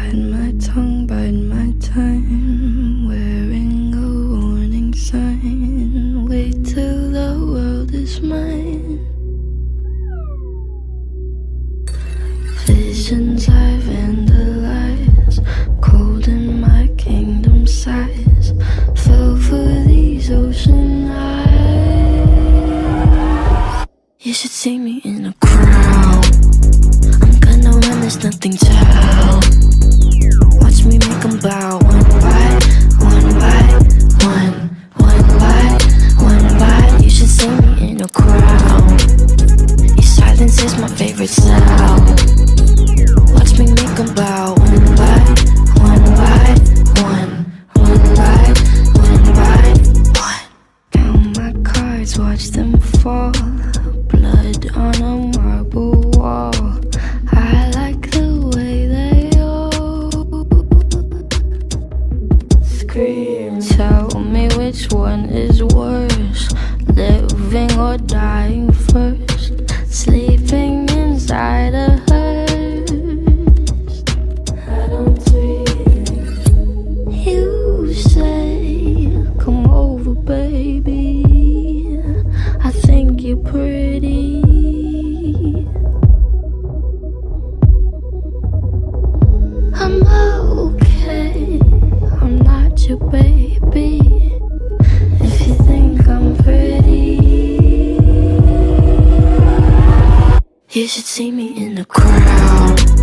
Bite my tongue, bide my time, wearing a warning sign. Wait till the world is mine. Visions I vandalize, cold in my kingdom size. Fell for these ocean eyes. You should see me in a crowd. I'm gonna run, there's nothing to help. Watch me make them bow, one by one by one, one by one by. You should see me in a crowd. Your silence is my favorite sound. Watch me make them bow, one by one by one, one by one by one. Count my cards, watch them fall. Blood on a marble wall. I like the way they all scream. Tell me which one is worse, living or dying first. Sleeping inside a hearse. I don't dream. You say, come over, baby. I think you're pretty. I'm okay, I'm not your baby. If you think I'm pretty, you should see me in the crowd.